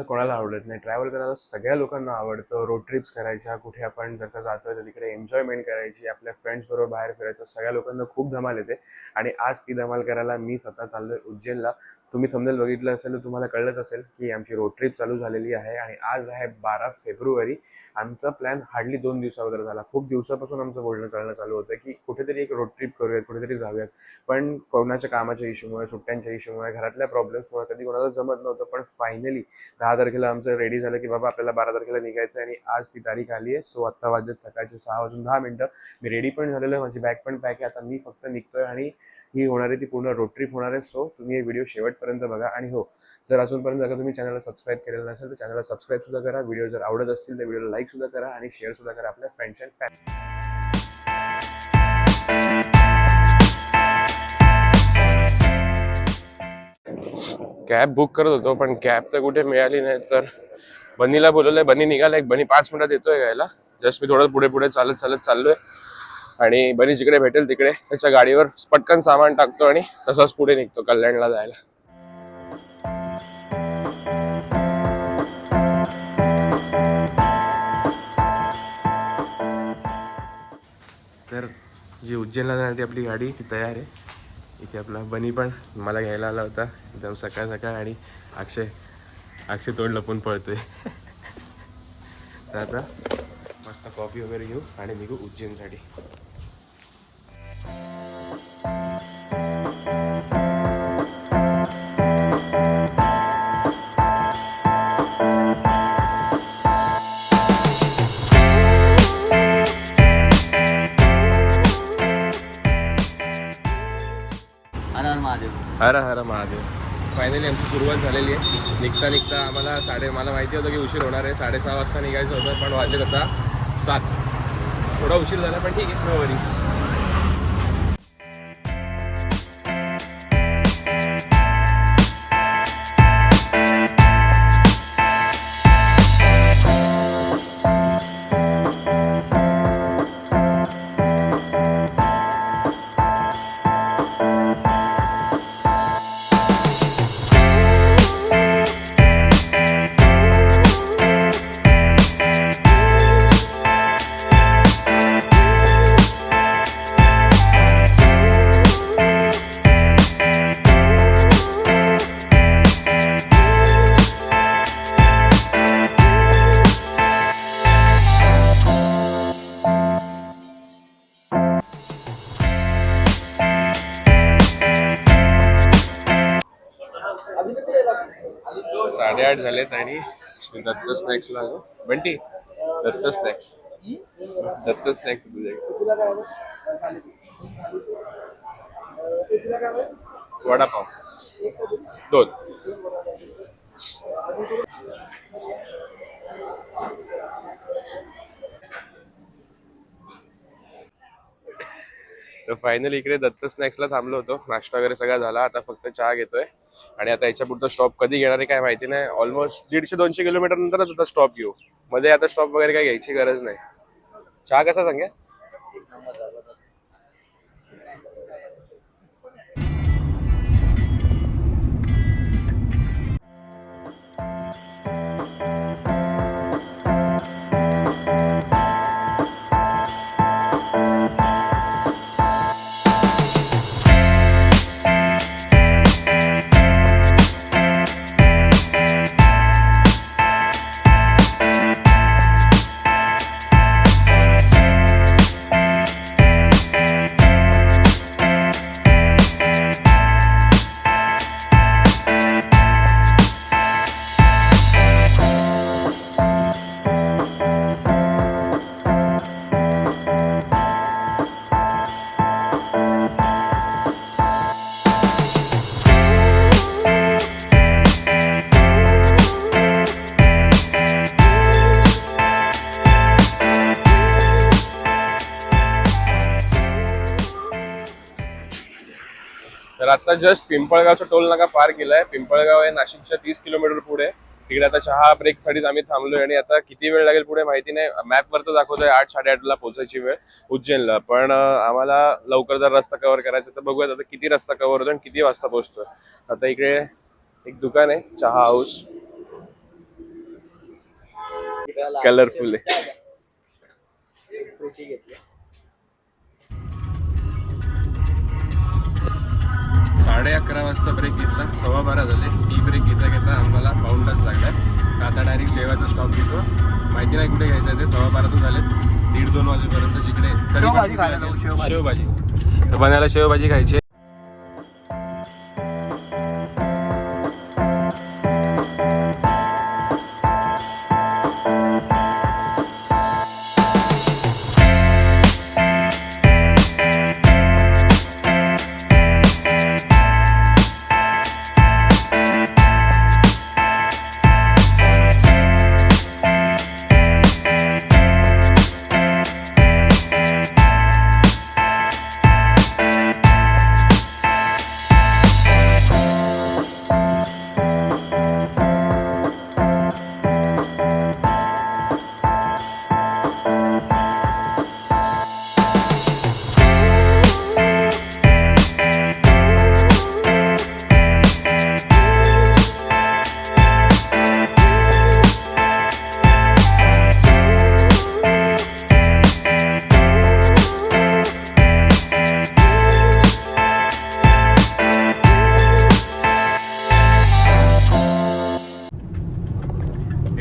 कोणाला आवडत नाही? ट्रॅव्हल करायला सगळ्या लोकांना आवडतं. रोड ट्रिप्स करायच्या, कुठे आपण जर का जातोय तर तिकडे एन्जॉयमेंट करायची, आपल्या फ्रेंड्स बरोबर बाहेर फिरायचं, सगळ्या लोकांना खूप धमाल येते. आणि आज ती धमाल करायला मी स्वतः चाललोय उज्जैनला. तुम्ही थंबनेल बघितलं असेल तर तुम्हाला कळलंच असेल की आमची रोड ट्रिप चालू झालेली आहे आणि आज आहे 12 फेब्रुवारी. आमचा प्लॅन हार्डली 2 दिवसावर झाला. खूप दिवसापासून आमचं बोलणं चालणं चालू होतं की कुठेतरी एक रोड ट्रिप करूयात, कुठेतरी जाऊयात. पण कोणाच्या कामाच्या इश्यूमुळे, सुट्ट्यांच्या इश्यूमुळे, घरातल्या प्रॉब्लेम्समुळे कधी कोणाला जमत नव्हतं. पण फायनली 10 तारखेला आमचं रेडी झालं की बाबा आपल्याला 12 तारखेला निघायचं आहे आणि आज ती तारीख आली आहे. सो आत्ता वाजत सकाळचे 6:10. मी रेडी पण झालेलो आहे, माझी बॅग पण पॅक आहे. आता मी फक्त निघतोय आणि ही होणार आहे ती पूर्ण रोड ट्रिप होणार आहे. सो तुम्ही हे व्हिडिओ शेवटपर्यंत बघा. आणि हो, जर अजूनपर्यंत जर तुम्ही चॅनलला सबस्क्राईब केलेलं नसेल तर चॅनलला सबस्क्राईब सुद्धा करा. व्हिडिओ जर आवडत असतील तर व्हिडिओला लाईक सुद्धा करा आणि शेअर सुद्धा करा आपल्या friends and family. Cab book करत होतो पण कॅब तर कुठे मिळाली नाही. तर बनीला बोलवलंय, बनी निघाला. एक बनी 5 मिनिटात येतोय घ्यायला. जस्ट मी थोडं पुढे पुढे चालत चालत चाललोय आणि बनी जिकडे भेटेल तिकडे त्याच्या गाडीवर पटकन सामान टाकतो आणि तसाच पुढे निघतो कल्याणला जायला. तर जी उज्जैनला जाण्याची आपली गाडी ती तयार आहे. इथे आपला बनी पण मला घ्यायला आला होता एकदम सकाळ सकाळ. आणि अक्षय तोंड लपून पळतोय. तर आता मस्त कॉफी वगैरे घेऊ आणि निघू उज्जैनसाठी. हर हर महादेव. फायनली आमची सुरुवात झालेली आहे. निघता निघता आम्हाला मला माहिती होतं की उशीर होणार आहे. 6:30 वाजता निघायचं होतं पण वाजले आता 7. थोडा उशीर झाला पण ठीक आहे, नो वरीज. साडे 8 झालेत आणि दत्त स्नॅक्स लागू. बंटी, दत्त स्नॅक्स, दत्त स्नॅक्स तुझ्याकडे. वडापाव 2. तर फायनली इकडे दत्त स्नॅक्सला थांबलो होतो. नाश्ता वगैरे सगळा झाला. आता फक्त चहा घेतोय आणि आता याच्या पुढचा स्टॉप कधी घेणार आहे काय माहिती नाही. ऑलमोस्ट 150-200 किलोमीटर नंतरच आता स्टॉप घेऊ. मध्ये आता स्टॉप वगैरे काय घ्यायची गरज नाही. चहा कसा सांगे? तर आता जस्ट पिंपळगावचा टोल नाका पार केलाय. पिंपळगाव आहे नाशिकच्या 30 किलोमीटर पुढे. तिकडे आता चहा ब्रेक साठी आम्ही थांबलोय आणि आता किती वेळ लागेल पुढे माहिती नाही. मॅपवर तर दाखवतोय 8-8:30ला पोहोचायची वेळ उज्जैनला. पण आम्हाला लवकर जर रस्ता कव्हर करायचा तर बघूयात आता किती रस्ता कव्हर होतो आणि किती वाजता पोहोचतोय. आता इकडे एक दुकान आहे, चहा हाऊस. कलरफुल आहे. 11:30 वाजता ब्रेक घेतला, 12:15 झाले. टी ब्रेक घेता घेता आम्हाला पाऊण तास लागला. आता डायरेक्ट जेवायचा स्टॉप घेतो. माहिती नाही कुठे घ्यायचं आहे ते. 12:15 तर झाले. 1:30-2 वाजेपर्यंत जिकडे शेवभाजी बनायला शेवभाजी खायची.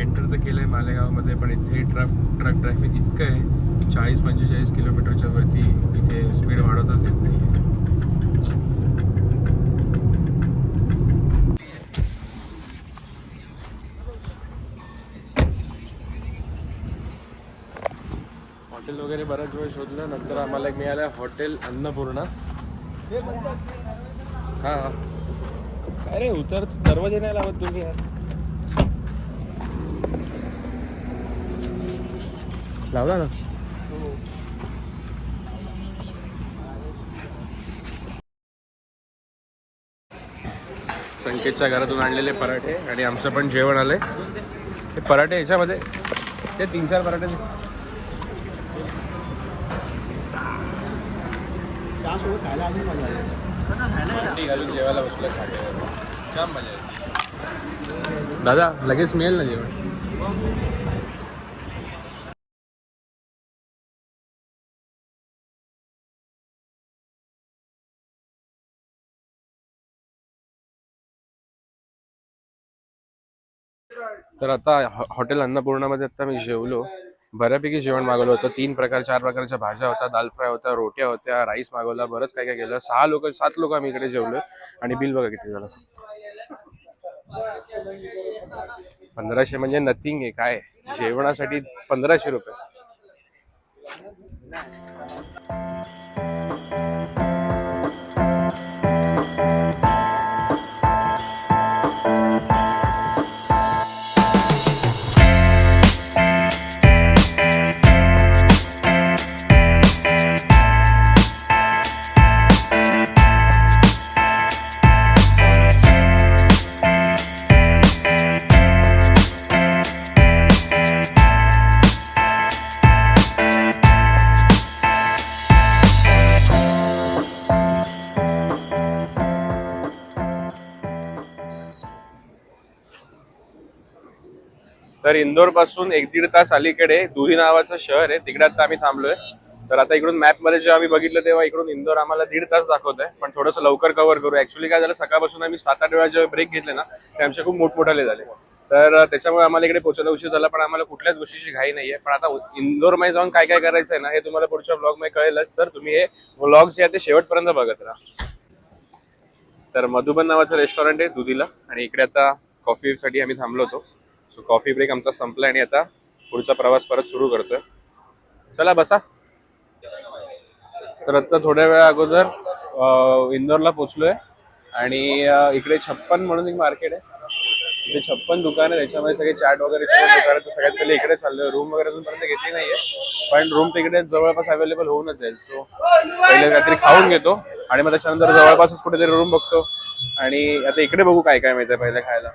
एंटर तर केलं आहे मालेगावमध्ये, पण इथे ट्रक ट्रॅफिक इतकं आहे. 40-45 किलोमीटरच्या वरती इथे स्पीड वाढवतच येत नाही. हॉटेल वगैरे बराच वेळ शोधलं. नंतर आम्हाला एक मिळालं हॉटेल अन्नपूर्णा. हां काय रे, उतर, दरवाजे नाही लावत तुम्ही यार. लावला ना. संकेतच्या घरातून आणलेले पराठे आणि आमचं पण जेवण आलंय. ते पराठे ह्याच्यामध्ये ते 3-4 पराठे घालून जेवायला बसलं. छान मजा आहे. दादा लगेच मिळेल ना जेवण. तर आता हॉटेल अन्नपूर्णामध्ये आता मी जेवलो. बऱ्यापैकी जेवण मागवलं होतं. 4 प्रकारच्या भाज्या होत्या, दाल फ्राय होत्या, रोट्या होत्या, राईस मागवला, बरंच काय काय केलं. 7 लोक आम्ही इकडे जेवलो. आणि बिल बघा किती झालं. 1500 म्हणजे नथिंग आहे. काय जेवणासाठी 1500 रुपये. तर इंदोर पासून 1-1.5 तास अलीकडे दुधी नावाचं शहर आहे, तिकडे आता आम्ही थांबलोय. तर आता इकडून मॅप मध्ये जेव्हा आम्ही बघितलं तेव्हा इकडून इंदोर आम्हाला 1.5 तास दाखवत आहे. पण थोडंसं लवकर कव्हर करू. ऍक्च्युली काय झालं, सकाळपासून आम्ही 7-8 वेळा जेव्हा ब्रेक घेतले ना, ते आमचे खूप मोठमोठाले झाले. तर त्याच्यामुळे आम्हाला इकडे पोहोचायला उशीर झाला. पण आम्हाला कुठल्याच गोष्टीची घाई नाहीये. पण आता इंदोर मध्ये जाऊन काय काय करायचं आहे ना, हे तुम्हाला पुढच्या ब्लॉग मध्ये कळेलच. तर तुम्ही हे ब्लॉग जे आहे ते शेवटपर्यंत बघत राहा. तर मधुबन नावाचं रेस्टॉरंट आहे दुधीला, आणि इकडे आता कॉफीसाठी आम्ही थांबलो होतो. सो कॉफी ब्रेक आमचा संपला आणि आता पुढचा प्रवास परत सुरू करतोय. चला बसा. तर आता थोड्या वेळा अगोदर इंदोरला पोहोचलोय. आणि इकडे 56 म्हणून एक मार्केट आहे. इथे 56 दुकान आहे, त्याच्यामध्ये सगळे चाट वगैरे दुकान आहे. तर सगळ्यात पहिले इकडे चाललोय. रूम वगैरे अजूनपर्यंत घेतली नाहीये, पण रूम तिकडे जवळपास अवेलेबल होऊनच जाईल. सो पहिले काहीतरी खाऊन घेतो आणि मग त्याच्यानंतर जवळपासच कुठेतरी रूम बघतो. आणि आता इकडे बघू काय काय मिळतंय पहिले खायला.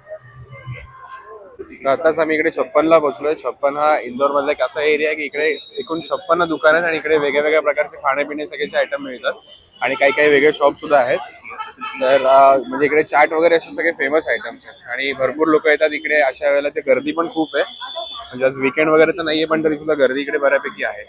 आताच आम्ही इकडे 56ला पोहोचलोय. 56 हा इंदोर मधला एक असा एरिया आहे की इकडे एकूण 56 दुकान आहेत आणि इकडे वेगळ्या वेगळ्या प्रकारचे खाण्यापिणे सगळ्याचे आयटम मिळतात. आणि काही काही वेगळे शॉप सुद्धा आहेत. तर म्हणजे इकडे चाट वगैरे असे सगळे फेमस आयटम्स आहेत आणि भरपूर लोक येतात इकडे. अशा वेळेला ते गर्दी पण खूप आहे. म्हणजे आज वीकेंड वगैरे तर नाहीये, पण तरी सुद्धा गर्दी इकडे बऱ्यापैकी आहे.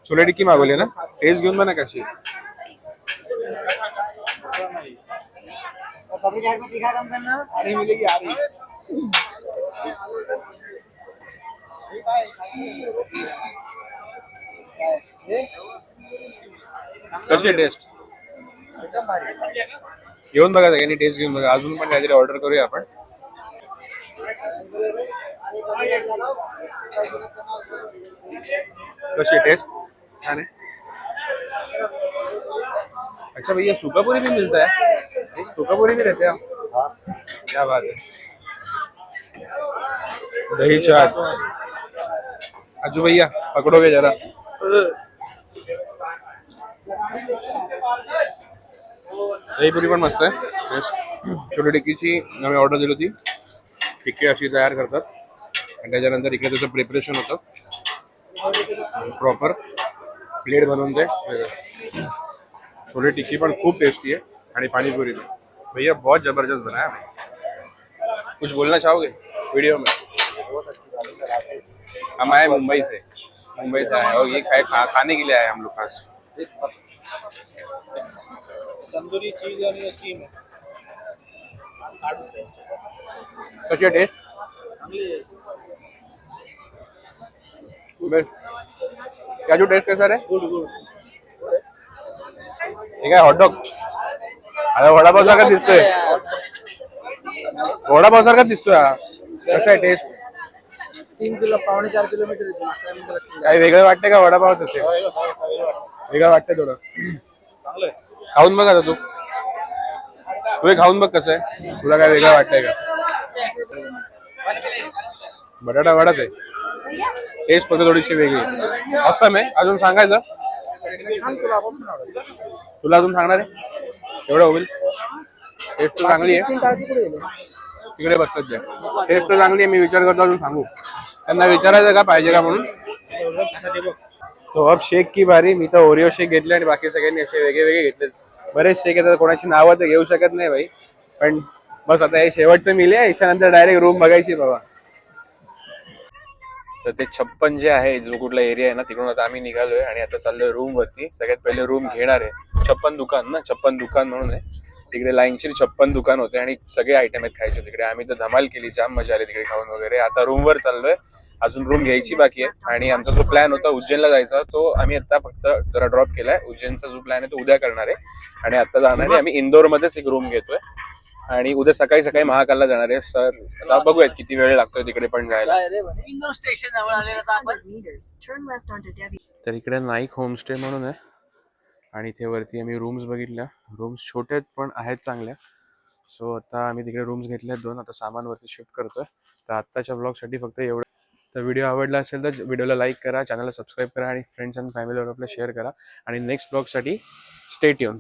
छोले टिक्की मागवली ना, टेस्ट घेऊन बघा कशी. कशी आहे टेस्ट? घेऊन बघा सगळ्यांनी, टेस्ट घेऊन बघा. अजून पण काहीतरी ऑर्डर करूया आपण. कशी टेस्ट? छान है. अच्छा भैया सूखा पूरी भी मिलता है? सूखा पूरी भी रहते हैं आप? क्या बात है. दही चाट. अज्जू भैया पकडोगे जरा. दही पुरी पण मस्त आहे. छोटी टिक्कीची आम्ही ऑर्डर दिली होती. टिक्की अशी तयार करतात आणि त्याच्यानंतर इकडे त्याचं प्रिपरेशन होतं प्रॉपर प्लेट बनवून ते. छोटी टिक्की पण खूप टेस्टी है आणि पानीपुरी भी भैया बहुत जबरदस्त बनाया है. कुछ बोलना चाहोगे वीडियो में? हम आए मुंबई से आए और ये खाने के लिए आए हम लोग खास. तंदूरी चीज आणि स्टीम. कशी आहे टेस्ट? बेस्ट. क्या जो टेस्ट कैसा है? Good good. ठीक आहे हॉटडॉग. आता वडापाव सारखा दिसतोय. वडापाव सारखा दिसतोय हा. कसा आहे टेस्ट? 3 किलो 4.5 किलोमीटर काही वेगळं वाटतंय का वडापावच असेल? वेगळं वाटतंय थोडं. खाऊन बघ आता तू. तू खाऊन बघ कसं आहे. तुला काय वेगळं वाटतंय का? बटाटा वडाच आहे. टेस्ट फक्त थोडीशी वेगळी. असं आहे. अजून सांगायचं? तुला अजून सांगणार आहे? एवढं होईल. टेस्ट तर चांगली आहे. तिकडे बसतात जे. टेस्ट तर चांगली आहे. मी विचार करतो अजून सांगू. त्यांना विचारायचं का पाहिजे का म्हणून. तो अब शेक की बारी. मी तर ओरिओ शेक घेतले आणि बाकी सगळ्यांनी असे वेगळे वेगळे घेतले. बरेच शेक येतात. कोणाची नावं तर घेऊ शकत नाही भाई. पण बस आता हे शेवटचं मिले. याच्यानंतर डायरेक्ट रूम बघायची बाबा. तर ते 56 जे आहे जो कुठला एरिया आहे ना तिकडून आता आम्ही निघालोय आणि आता चाललोय रूम वरती. सगळ्यात पहिले रूम घेणार आहे. 56 दुकान ना, 56 दुकान म्हणून आहे तिकडे. लाईनशीर 56 दुकान होते आणि सगळे आयटम आहेत खायचे तिकडे. आम्ही तर धमाल केली. जाम मजा आली तिकडे खाऊन वगैरे. आता रूम वर चाललोय. अजून रूम घ्यायची बाकी आहे आणि आमचा जो प्लॅन होता उज्जैनला जायचा तो आम्ही आता फक्त जरा ड्रॉप केलाय. उज्जैनचा जो प्लॅन आहे तो उद्या करणार आहे आणि आता जाणार आहे आम्ही इंदोर मध्येच एक रूम घेतोय आणि उद्या सकाळी सकाळी महाकालला जाणार आहे. सर आता बघूयात किती वेळ लागतोय तिकडे पण जायला. तर इकडे नाईक होमस्टे म्हणून आहे आणि इथे वरती आम्ही रूम्स बघितल्या. रूम्स छोटे आहेत पण आहेत चांगल्या. सो आता आम्ही तिकडे रूम्स घेतल्या 2. आता सामान वरती शिफ्ट करतोय. तर आत्ताच्या ब्लॉगसाठी फक्त एवढं. तर व्हिडिओ आवडला असेल तर व्हिडिओला लाईक करा, चॅनलला सबस्क्राईब करा आणि फ्रेंड्स अँड फॅमिलीवर आपल्या शेअर करा आणि नेक्स्ट ब्लॉगसाठी स्टे ट्यून.